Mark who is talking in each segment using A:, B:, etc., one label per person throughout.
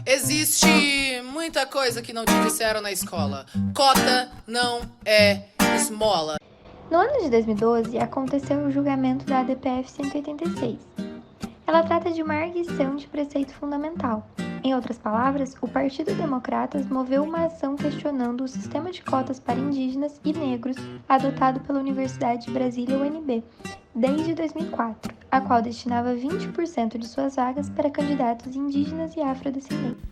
A: Existe muita coisa que não te disseram na escola. Cota não é esmola.
B: No ano de 2012, aconteceu o julgamento da ADPF 186. Ela trata de uma arguição de preceito fundamental. Em outras palavras, o Partido Democratas moveu uma ação questionando o sistema de cotas para indígenas e negros adotado pela Universidade de Brasília, UNB, desde 2004, a qual destinava 20% de suas vagas para candidatos indígenas e afrodescendentes.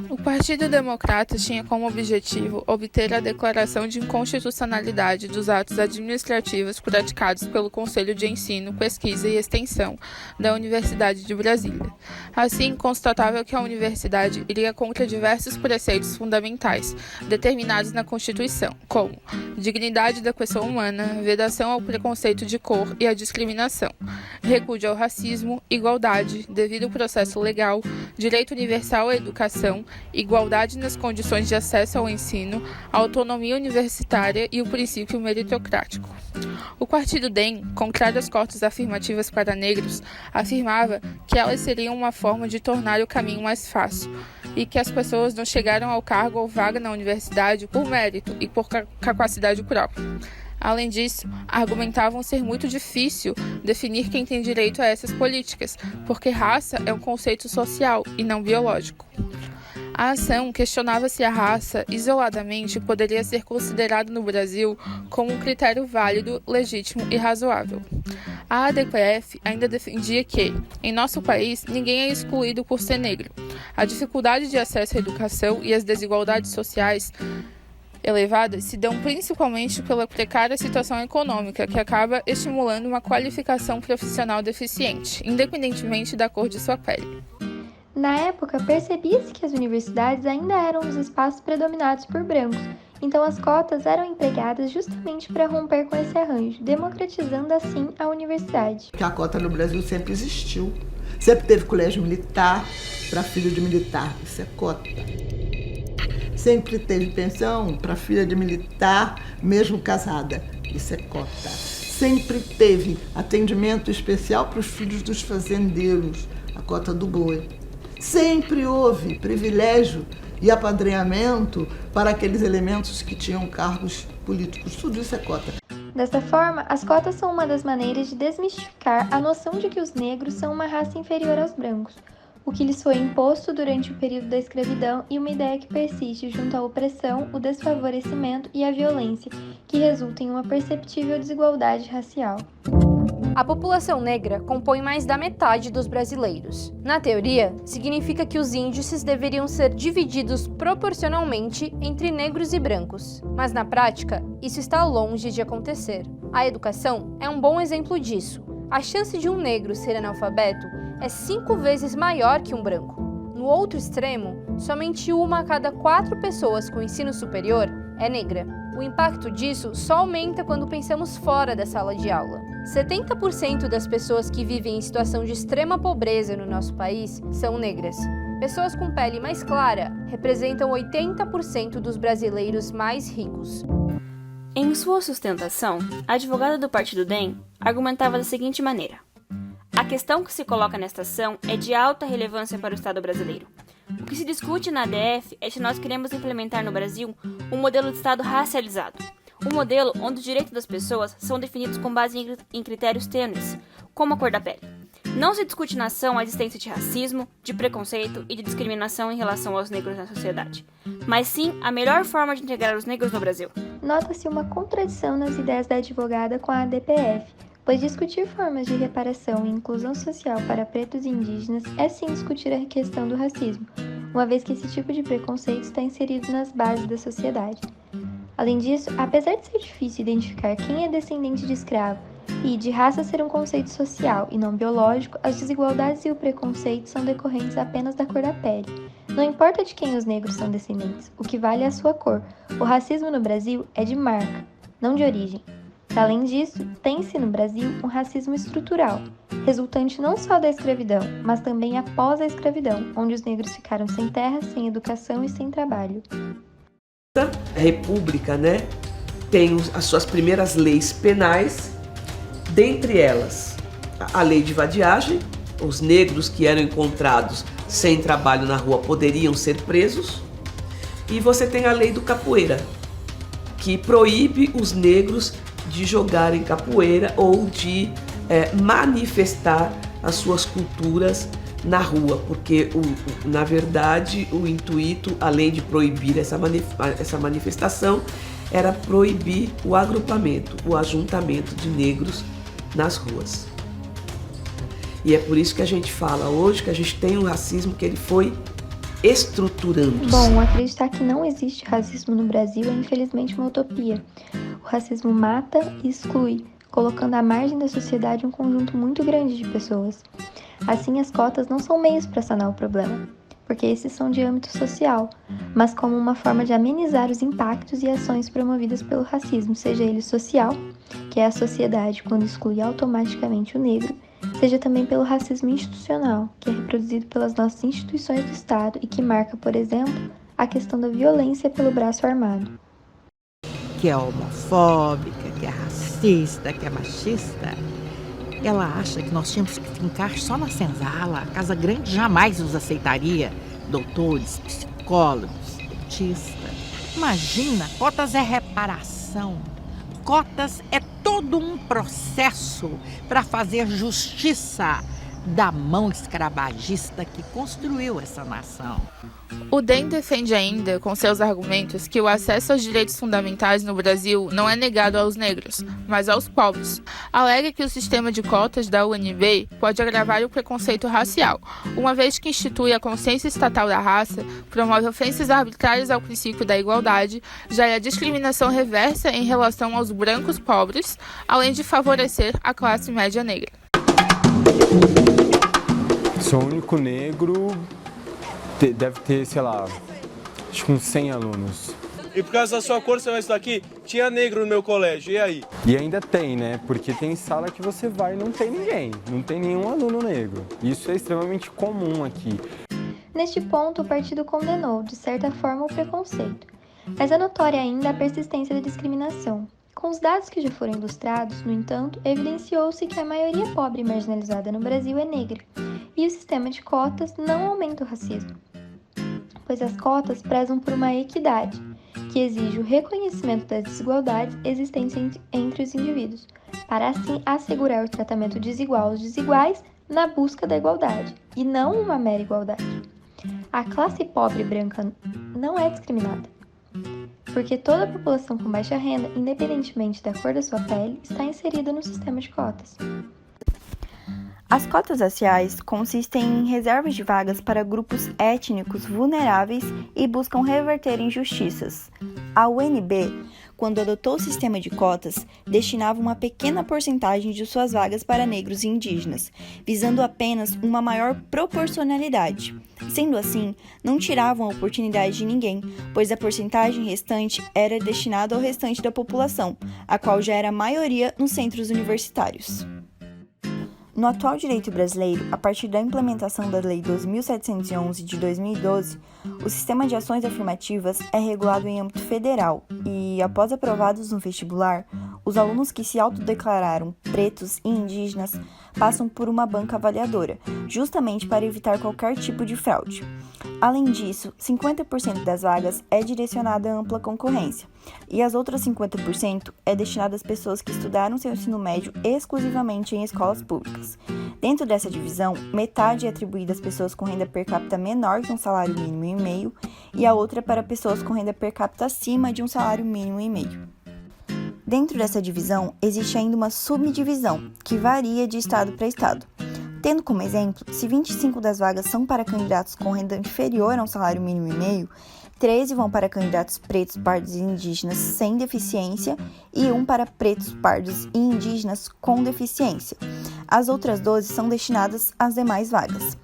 C: O Partido Democrata tinha como objetivo obter a declaração de inconstitucionalidade dos atos administrativos praticados pelo Conselho de Ensino, Pesquisa e Extensão da Universidade de Brasília. Assim, constatava que a universidade iria contra diversos preceitos fundamentais determinados na Constituição, como dignidade da pessoa humana, vedação ao preconceito de cor e à discriminação, repúdio ao racismo, igualdade, devido processo legal, direito universal à educação, igualdade nas condições de acesso ao ensino, autonomia universitária e o princípio meritocrático. O Partido DEM, contrário às cotas afirmativas para negros, afirmava que elas seriam uma forma de tornar o caminho mais fácil e que as pessoas não chegaram ao cargo ou vaga na universidade por mérito e por capacidade própria. Além disso, argumentavam ser muito difícil definir quem tem direito a essas políticas, porque raça é um conceito social e não biológico. A ação questionava se a raça, isoladamente, poderia ser considerada no Brasil como um critério válido, legítimo e razoável. A ADPF ainda defendia que, em nosso país, ninguém é excluído por ser negro. A dificuldade de acesso à educação e as desigualdades sociais elevadas se dão principalmente pela precária situação econômica, que acaba estimulando uma qualificação profissional deficiente, independentemente da cor de sua pele.
B: Na época, percebia-se que as universidades ainda eram os espaços predominados por brancos, então as cotas eram empregadas justamente para romper com esse arranjo, democratizando assim a universidade.
D: A cota no Brasil sempre existiu. Sempre teve colégio militar para filho de militar, isso é cota. Sempre teve pensão para filha de militar, mesmo casada, isso é cota. Sempre teve atendimento especial para os filhos dos fazendeiros, a cota do boi. Sempre houve privilégio e apadrinhamento para aqueles elementos que tinham cargos políticos, tudo isso é cota.
B: Dessa forma, as cotas são uma das maneiras de desmistificar a noção de que os negros são uma raça inferior aos brancos, o que lhes foi imposto durante o período da escravidão e uma ideia que persiste junto à opressão, o desfavorecimento e a violência, que resulta em uma perceptível desigualdade racial.
E: A população negra compõe mais da metade dos brasileiros. Na teoria, significa que os índices deveriam ser divididos proporcionalmente entre negros e brancos, mas na prática, isso está longe de acontecer. A educação é um bom exemplo disso. A chance de um negro ser analfabeto é 5 vezes maior que um branco. No outro extremo, somente 1 a cada 4 pessoas com ensino superior é negra. O impacto disso só aumenta quando pensamos fora da sala de aula. 70% das pessoas que vivem em situação de extrema pobreza no nosso país são negras. Pessoas com pele mais clara representam 80% dos brasileiros mais ricos.
F: Em sua sustentação, a advogada do Partido DEM argumentava da seguinte maneira: a questão que se coloca nesta ação é de alta relevância para o Estado brasileiro. O que se discute na ADF é se nós queremos implementar no Brasil um modelo de Estado racializado. Um modelo onde os direitos das pessoas são definidos com base em critérios tênues, como a cor da pele. Não se discute na ação a existência de racismo, de preconceito e de discriminação em relação aos negros na sociedade, mas sim a melhor forma de integrar os negros no Brasil.
B: Nota-se uma contradição nas ideias da advogada com a ADPF, pois discutir formas de reparação e inclusão social para pretos e indígenas é sim discutir a questão do racismo, uma vez que esse tipo de preconceito está inserido nas bases da sociedade. Além disso, apesar de ser difícil identificar quem é descendente de escravo e de raça ser um conceito social e não biológico, as desigualdades e o preconceito são decorrentes apenas da cor da pele. Não importa de quem os negros são descendentes, o que vale é a sua cor. O racismo no Brasil é de marca, não de origem. Além disso, tem-se no Brasil um racismo estrutural, resultante não só da escravidão, mas também após a escravidão, onde os negros ficaram sem terra, sem educação e sem trabalho.
G: A República, tem as suas primeiras leis penais, dentre elas a lei de vadiagem, os negros que eram encontrados sem trabalho na rua poderiam ser presos. E você tem a lei do capoeira, que proíbe os negros de jogarem capoeira ou de manifestar as suas culturas na rua, porque na verdade o intuito, além de proibir essa manifestação, era proibir o agrupamento, o ajuntamento de negros nas ruas. E é por isso que a gente fala hoje que a gente tem um racismo que ele foi estruturando-se.
B: Bom, acreditar que não existe racismo no Brasil é infelizmente uma utopia. O racismo mata e exclui, colocando à margem da sociedade um conjunto muito grande de pessoas. Assim, as cotas não são meios para sanar o problema, porque esses são de âmbito social, mas como uma forma de amenizar os impactos e ações promovidas pelo racismo, seja ele social, que é a sociedade quando exclui automaticamente o negro, seja também pelo racismo institucional, que é reproduzido pelas nossas instituições do Estado e que marca, por exemplo, a questão da violência pelo braço armado.
H: Que é homofóbica, que é racista, que é machista, ela acha que nós tínhamos que ficar só na senzala. A Casa Grande jamais nos aceitaria. Doutores, psicólogos, dentistas. Imagina, cotas é reparação. Cotas é todo um processo para fazer justiça da mão escravagista que construiu essa nação.
C: O DEM defende ainda, com seus argumentos, que o acesso aos direitos fundamentais no Brasil não é negado aos negros, mas aos pobres. Alega que o sistema de cotas da UNB pode agravar o preconceito racial, uma vez que institui a consciência estatal da raça, promove ofensas arbitrárias ao princípio da igualdade, gera discriminação reversa em relação aos brancos pobres, além de favorecer a classe média negra.
I: Sou o único negro, deve ter, sei lá, acho que uns 100 alunos.
J: E por causa da sua cor, você vai estudar aqui? Tinha negro no meu colégio, e aí?
I: E ainda tem, né? Porque tem sala que você vai e não tem ninguém, não tem nenhum aluno negro. Isso é extremamente comum aqui.
B: Neste ponto, o partido condenou, de certa forma, o preconceito, mas é notória ainda a persistência da discriminação. Com os dados que já foram ilustrados, no entanto, evidenciou-se que a maioria pobre e marginalizada no Brasil é negra, e o sistema de cotas não aumenta o racismo, pois as cotas prezam por uma equidade, que exige o reconhecimento das desigualdades existentes entre os indivíduos, para assim assegurar o tratamento desigual aos desiguais na busca da igualdade, e não uma mera igualdade. A classe pobre branca não é discriminada, porque toda a população com baixa renda, independentemente da cor da sua pele, está inserida no sistema de cotas.
K: As cotas raciais consistem em reservas de vagas para grupos étnicos vulneráveis e buscam reverter injustiças. A UNB, quando adotou o sistema de cotas, destinava uma pequena porcentagem de suas vagas para negros e indígenas, visando apenas uma maior proporcionalidade. Sendo assim, não tiravam a oportunidade de ninguém, pois a porcentagem restante era destinada ao restante da população, a qual já era a maioria nos centros universitários. No atual direito brasileiro, a partir da implementação da Lei 2.711 de 2012, o sistema de ações afirmativas é regulado em âmbito federal e, após aprovados no vestibular, os alunos que se autodeclararam pretos e indígenas passam por uma banca avaliadora, justamente para evitar qualquer tipo de fraude. Além disso, 50% das vagas é direcionada à ampla concorrência, e as outras 50% é destinada às pessoas que estudaram seu ensino médio exclusivamente em escolas públicas. Dentro dessa divisão, metade é atribuída às pessoas com renda per capita menor que um salário mínimo e meio, e a outra para pessoas com renda per capita acima de um salário mínimo e meio. Dentro dessa divisão, existe ainda uma subdivisão, que varia de estado para estado. Tendo como exemplo, se 25 das vagas são para candidatos com renda inferior a um salário mínimo e meio, 13 vão para candidatos pretos, pardos e indígenas sem deficiência e 1 para pretos, pardos e indígenas com deficiência. As outras 12 são destinadas às demais vagas.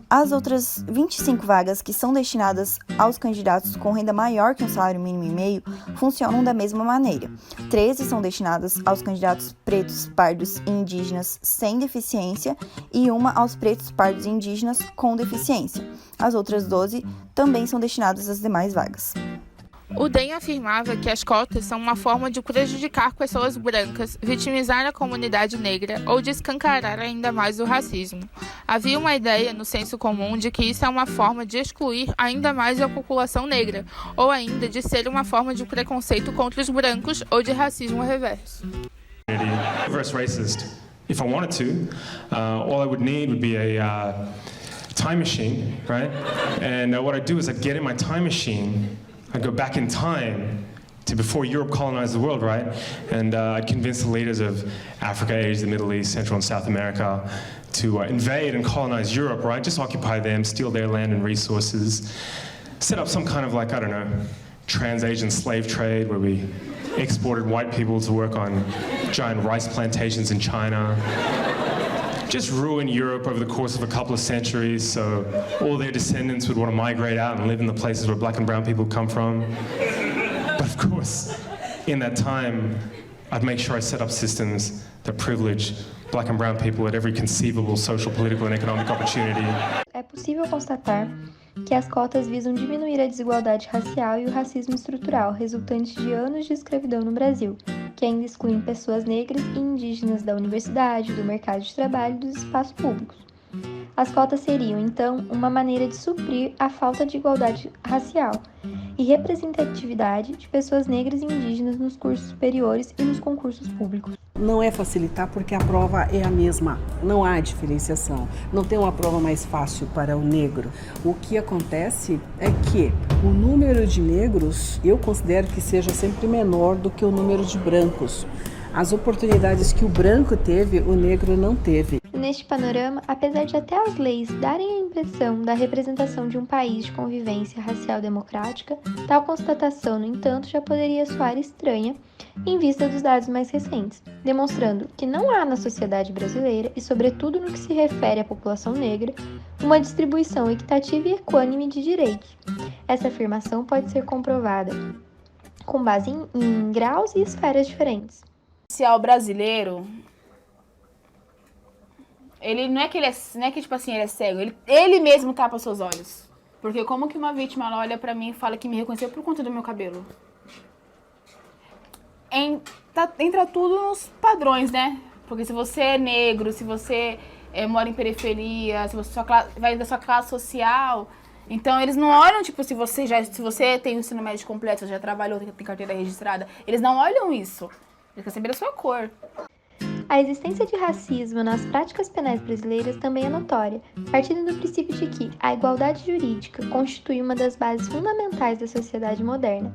K: As outras 25 vagas que são destinadas aos candidatos com renda maior que um salário mínimo e meio funcionam da mesma maneira. 13 são destinadas aos candidatos pretos, pardos e indígenas sem deficiência e 1 aos pretos, pardos e indígenas com deficiência. As outras 12 também são destinadas às demais vagas.
C: O DEM afirmava que as cotas são uma forma de prejudicar pessoas brancas, vitimizar a comunidade negra ou de escancarar ainda mais o racismo. Havia uma ideia no senso comum de que isso é uma forma de excluir ainda mais a população negra, ou ainda de ser uma forma de preconceito contra os brancos ou de racismo reverso.
L: Reverse racist. If I wanted to, all I would need would be a time machine, right? And what I'd do is I'd get in my time machine, I'd go back in time to before Europe colonized the world, right? And I'd convince the leaders of Africa, Asia, the Middle East, Central and South America to invade and colonize Europe, right? Just occupy them, steal their land and resources, set up some kind of like, I don't know, trans-Asian slave trade where we exported white people to work on giant rice plantations in China. Just ruin Europe over the course of a couple of centuries so all their descendants would want to migrate out and live in the places where black and brown people come from. But of course, in that time, I'd make sure I set up systems that privilege black and brown people at every conceivable social, political and economic opportunity.
B: É possível constatar que as cotas visam diminuir a desigualdade racial e o racismo estrutural resultante de anos de escravidão no Brasil, que ainda excluem pessoas negras e indígenas da universidade, do mercado de trabalho e dos espaços públicos. As cotas seriam, então, uma maneira de suprir a falta de igualdade racial e representatividade de pessoas negras e indígenas nos cursos superiores e nos concursos públicos.
M: Não é facilitar porque a prova é a mesma, não há diferenciação, não tem uma prova mais fácil para o negro. O que acontece é que o número de negros eu considero que seja sempre menor do que o número de brancos. As oportunidades que o branco teve, o negro não teve.
B: Neste panorama, apesar de até as leis darem a impressão da representação de um país de convivência racial democrática, tal constatação, no entanto, já poderia soar estranha em vista dos dados mais recentes, demonstrando que não há na sociedade brasileira, e sobretudo no que se refere à população negra, uma distribuição equitativa e equânime de direitos. Essa afirmação pode ser comprovada com base em graus e esferas diferentes.
N: O social brasileiro, ele não é que tipo assim, ele é cego, ele mesmo tapa seus olhos. Porque como que uma vítima ela olha pra mim e fala que me reconheceu por conta do meu cabelo? Entra tudo nos padrões, né? Porque se você é negro, se você mora em periferia, se você vai da sua classe social, então eles não olham, tipo, se você tem o ensino médio completo, você já trabalhou, tem carteira registrada, eles não olham isso. Eles querem saber a sua cor.
B: A existência de racismo nas práticas penais brasileiras também é notória, partindo do princípio de que a igualdade jurídica constitui uma das bases fundamentais da sociedade moderna.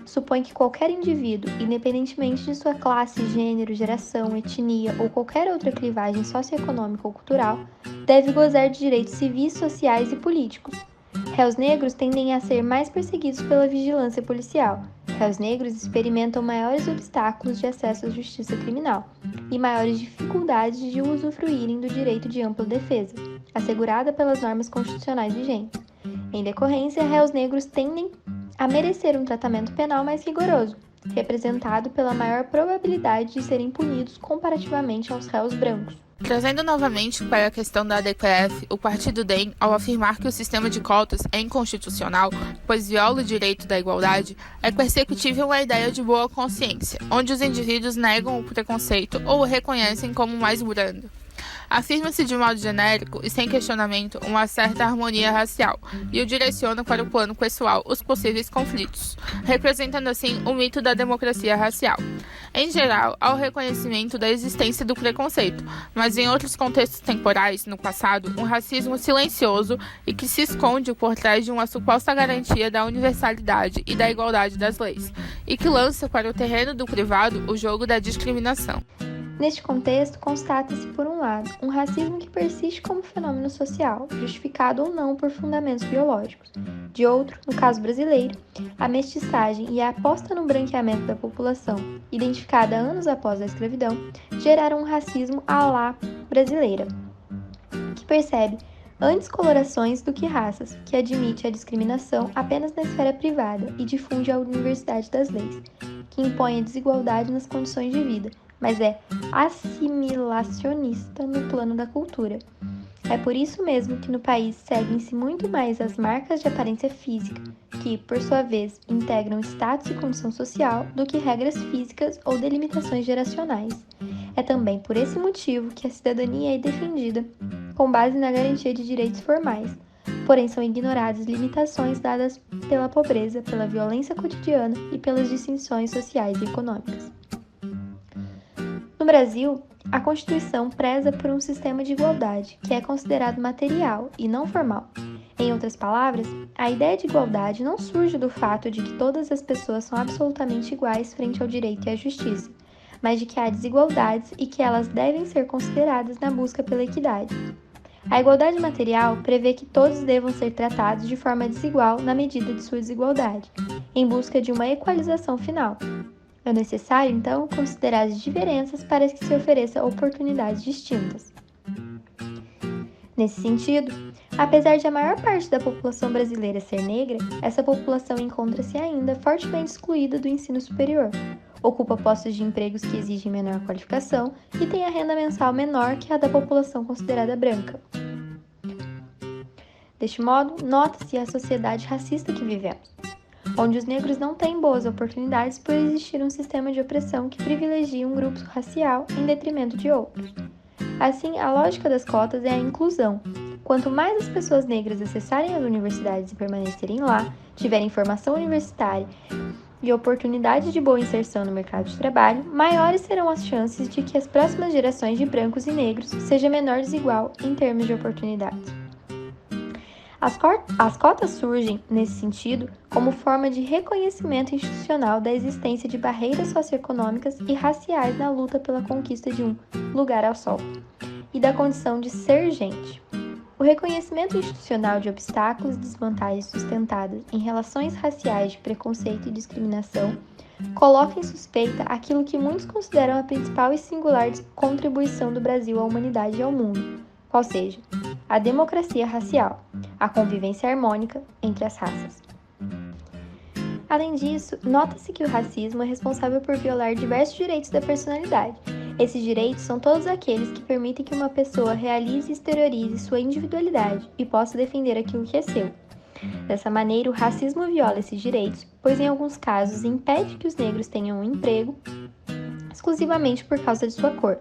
B: Supõe que qualquer indivíduo, independentemente de sua classe, gênero, geração, etnia ou qualquer outra clivagem socioeconômica ou cultural, deve gozar de direitos civis, sociais e políticos. Réus negros tendem a ser mais perseguidos pela vigilância policial. Réus negros experimentam maiores obstáculos de acesso à justiça criminal e maiores dificuldades de usufruírem do direito de ampla defesa, assegurada pelas normas constitucionais vigentes. Em decorrência, réus negros tendem a merecer um tratamento penal mais rigoroso, representado pela maior probabilidade de serem punidos comparativamente aos réus brancos.
C: Trazendo novamente para a questão da ADPF, o Partido DEM, ao afirmar que o sistema de cotas é inconstitucional, pois viola o direito da igualdade, é perceptível uma ideia de boa consciência, onde os indivíduos negam o preconceito ou o reconhecem como mais brando. Afirma-se de modo genérico e sem questionamento uma certa harmonia racial e o direciona para o plano pessoal os possíveis conflitos, representando assim o mito da democracia racial. Em geral, há o reconhecimento da existência do preconceito, mas em outros contextos temporais, no passado, um racismo silencioso e que se esconde por trás de uma suposta garantia da universalidade e da igualdade das leis, e que lança para o terreno do privado o jogo da discriminação.
B: Neste contexto, constata-se, por um lado, um racismo que persiste como fenômeno social, justificado ou não por fundamentos biológicos. De outro, no caso brasileiro, a mestiçagem e a aposta no branqueamento da população, identificada anos após a escravidão, geraram um racismo à la brasileira, que percebe antes colorações do que raças, que admite a discriminação apenas na esfera privada e difunde a universalidade das leis, que impõe a desigualdade nas condições de vida, mas é assimilacionista no plano da cultura. É por isso mesmo que no país seguem-se muito mais as marcas de aparência física, que, por sua vez, integram status e condição social, do que regras físicas ou delimitações geracionais. É também por esse motivo que a cidadania é defendida com base na garantia de direitos formais, porém são ignoradas limitações dadas pela pobreza, pela violência cotidiana e pelas distinções sociais e econômicas. No Brasil, a Constituição preza por um sistema de igualdade, que é considerado material e não formal. Em outras palavras, a ideia de igualdade não surge do fato de que todas as pessoas são absolutamente iguais frente ao direito e à justiça, mas de que há desigualdades e que elas devem ser consideradas na busca pela equidade. A igualdade material prevê que todos devam ser tratados de forma desigual na medida de sua desigualdade, em busca de uma equalização final. É necessário, então, considerar as diferenças para que se ofereça oportunidades distintas. Nesse sentido, apesar de a maior parte da população brasileira ser negra, essa população encontra-se ainda fortemente excluída do ensino superior, ocupa postos de empregos que exigem menor qualificação e tem a renda mensal menor que a da população considerada branca. Deste modo, nota-se a sociedade racista que vivemos, onde os negros não têm boas oportunidades por existir um sistema de opressão que privilegia um grupo racial em detrimento de outros. Assim, a lógica das cotas é a inclusão. Quanto mais as pessoas negras acessarem as universidades e permanecerem lá, tiverem formação universitária e oportunidade de boa inserção no mercado de trabalho, maiores serão as chances de que as próximas gerações de brancos e negros seja menor desigual em termos de oportunidades. As cotas surgem, nesse sentido, como forma de reconhecimento institucional da existência de barreiras socioeconômicas e raciais na luta pela conquista de um lugar ao sol e da condição de ser gente. O reconhecimento institucional de obstáculos e desvantagens sustentados em relações raciais de preconceito e discriminação coloca em suspeita aquilo que muitos consideram a principal e singular contribuição do Brasil à humanidade e ao mundo, qual seja, a democracia racial, a convivência harmônica entre as raças. Além disso, nota-se que o racismo é responsável por violar diversos direitos da personalidade. Esses direitos são todos aqueles que permitem que uma pessoa realize e exteriorize sua individualidade e possa defender aquilo que é seu. Dessa maneira, o racismo viola esses direitos, pois em alguns casos impede que os negros tenham um emprego exclusivamente por causa de sua cor,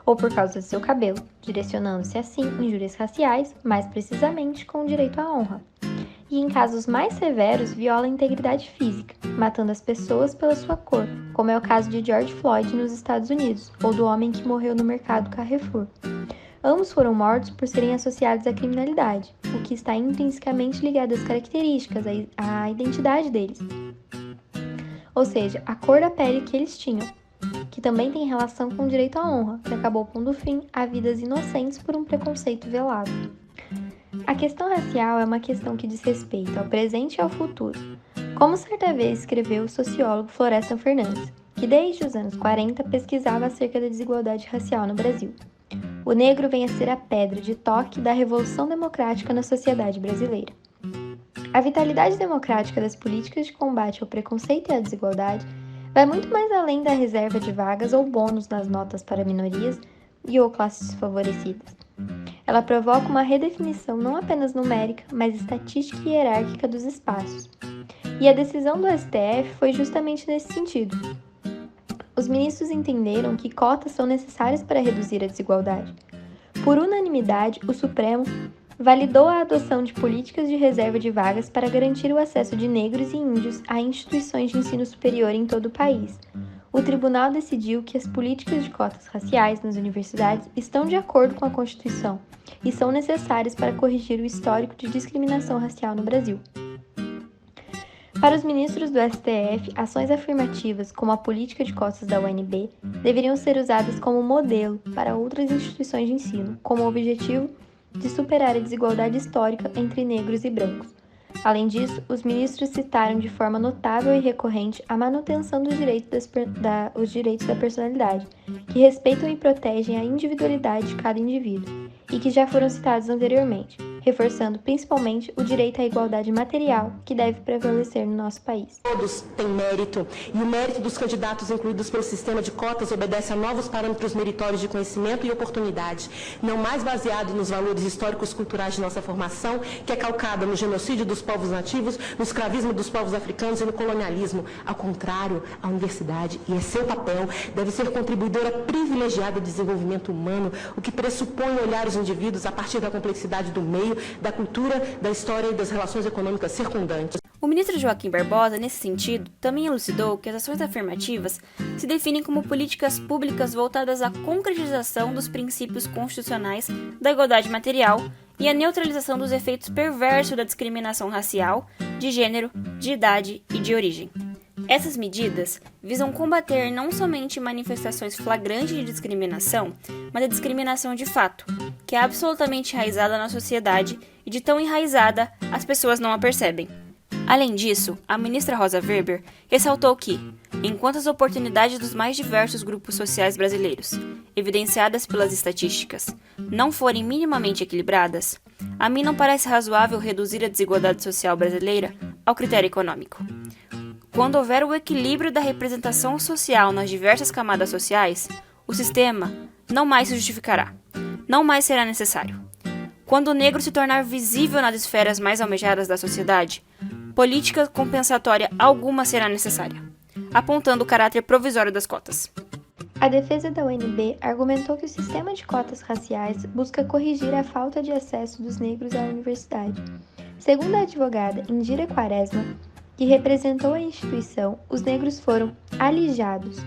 B: ou por causa de seu cabelo, direcionando-se assim injúrias raciais, mais precisamente com o direito à honra. E em casos mais severos, viola a integridade física, matando as pessoas pela sua cor, como é o caso de George Floyd nos Estados Unidos, ou do homem que morreu no mercado Carrefour. Ambos foram mortos por serem associados à criminalidade, o que está intrinsecamente ligado às características, à identidade deles. Ou seja, a cor da pele que eles tinham, que também tem relação com o direito à honra, que acabou pondo fim a vidas inocentes por um preconceito velado. A questão racial é uma questão que diz respeito ao presente e ao futuro, como certa vez escreveu o sociólogo Florestan Fernandes, que desde os anos 40 pesquisava acerca da desigualdade racial no Brasil. O negro vem a ser a pedra de toque da revolução democrática na sociedade brasileira. A vitalidade democrática das políticas de combate ao preconceito e à desigualdade vai muito mais além da reserva de vagas ou bônus nas notas para minorias e ou classes desfavorecidas. Ela provoca uma redefinição não apenas numérica, mas estatística e hierárquica dos espaços. E a decisão do STF foi justamente nesse sentido. Os ministros entenderam que cotas são necessárias para reduzir a desigualdade. Por unanimidade, o Supremo validou a adoção de políticas de reserva de vagas para garantir o acesso de negros e índios a instituições de ensino superior em todo o país. O tribunal decidiu que as políticas de cotas raciais nas universidades estão de acordo com a Constituição e são necessárias para corrigir o histórico de discriminação racial no Brasil. Para os ministros do STF, ações afirmativas, como a política de cotas da UNB, deveriam ser usadas como modelo para outras instituições de ensino, com o objetivo de superar a desigualdade histórica entre negros e brancos. Além disso, os ministros citaram de forma notável e recorrente a manutenção dos direitos da personalidade, que respeitam e protegem a individualidade de cada indivíduo, e que já foram citados anteriormente, reforçando principalmente o direito à igualdade material que deve prevalecer no nosso país.
O: Todos têm mérito, e o mérito dos candidatos incluídos pelo sistema de cotas obedece a novos parâmetros meritórios de conhecimento e oportunidade, não mais baseado nos valores históricos culturais de nossa formação, que é calcada no genocídio dos povos nativos, no escravismo dos povos africanos e no colonialismo. Ao contrário, a universidade, e é seu papel, deve ser contribuidora privilegiada do desenvolvimento humano, o que pressupõe olhar os indivíduos a partir da complexidade do meio, da cultura, da história e das relações econômicas circundantes.
F: O ministro Joaquim Barbosa, nesse sentido, também elucidou que as ações afirmativas se definem como políticas públicas voltadas à concretização dos princípios constitucionais da igualdade material e à neutralização dos efeitos perversos da discriminação racial, de gênero, de idade e de origem. Essas medidas visam combater não somente manifestações flagrantes de discriminação, mas a discriminação de fato, que é absolutamente enraizada na sociedade e de tão enraizada as pessoas não a percebem. Além disso, a ministra Rosa Weber ressaltou que, enquanto as oportunidades dos mais diversos grupos sociais brasileiros, evidenciadas pelas estatísticas, não forem minimamente equilibradas, a mim não parece razoável reduzir a desigualdade social brasileira ao critério econômico. Quando houver o equilíbrio da representação social nas diversas camadas sociais, o sistema não mais se justificará, não mais será necessário. Quando o negro se tornar visível nas esferas mais almejadas da sociedade, política compensatória alguma será necessária, apontando o caráter provisório das cotas.
B: A defesa da UNB argumentou que o sistema de cotas raciais busca corrigir a falta de acesso dos negros à universidade. Segundo a advogada Indira Quaresma, que representou a instituição, os negros foram alijados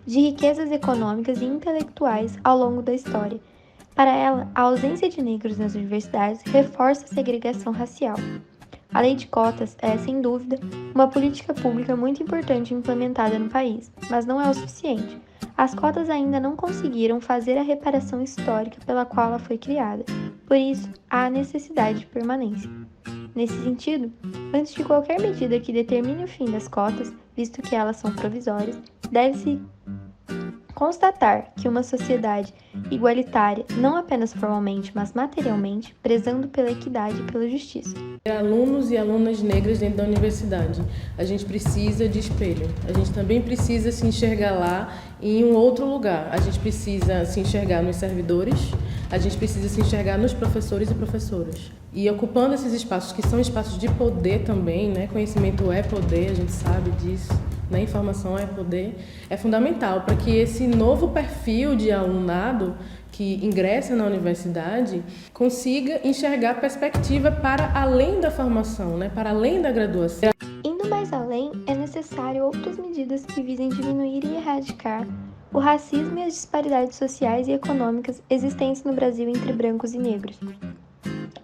B: de riquezas econômicas e intelectuais ao longo da história. Para ela, a ausência de negros nas universidades reforça a segregação racial. A lei de cotas é, sem dúvida, uma política pública muito importante implementada no país, mas não é o suficiente. As cotas ainda não conseguiram fazer a reparação histórica pela qual ela foi criada, por isso há necessidade de permanência. Nesse sentido, antes de qualquer medida que determine o fim das cotas, visto que elas são provisórias, deve-se constatar que uma sociedade igualitária, não apenas formalmente, mas materialmente, prezando pela equidade e pela justiça.
P: Alunos e alunas negras dentro da universidade, a gente precisa de espelho, a gente também precisa se enxergar lá em um outro lugar, a gente precisa se enxergar nos servidores, a gente precisa se enxergar nos professores e professoras. E ocupando esses espaços, que são espaços de poder também, né? Conhecimento é poder, a gente sabe disso, né? Informação é poder, é fundamental para que esse novo perfil de alunado que ingressa na universidade consiga enxergar perspectiva para além da formação, né? Para além da graduação.
B: Indo mais além, é necessário outras medidas que visem diminuir e erradicar o racismo e as disparidades sociais e econômicas existentes no Brasil entre brancos e negros.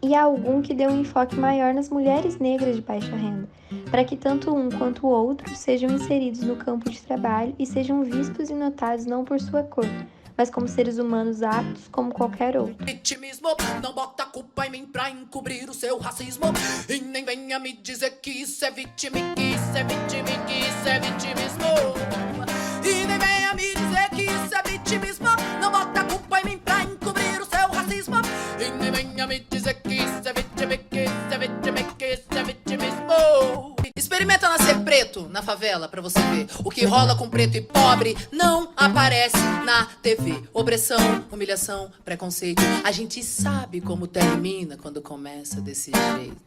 B: E há algum que dê um enfoque maior nas mulheres negras de baixa renda, para que tanto um quanto o outro sejam inseridos no campo de trabalho e sejam vistos e notados não por sua cor, mas como seres humanos aptos como qualquer outro.
A: Vitimismo, não bota a culpa em mim pra encobrir o seu racismo. E nem venha me dizer que isso é vitimice, que isso é vitimice, que isso é vitimismo. E nem venha me dizer que isso é vitimismo. Não bota a culpa em mim pra encobrir o seu racismo. E nem venha me dizer que isso é vitimice, que isso é vitimice, que isso é vitimismo. Experimenta nascer preto na favela pra você ver. O que rola com preto e pobre não aparece na TV. Opressão, humilhação, preconceito. A gente sabe como termina quando começa desse jeito.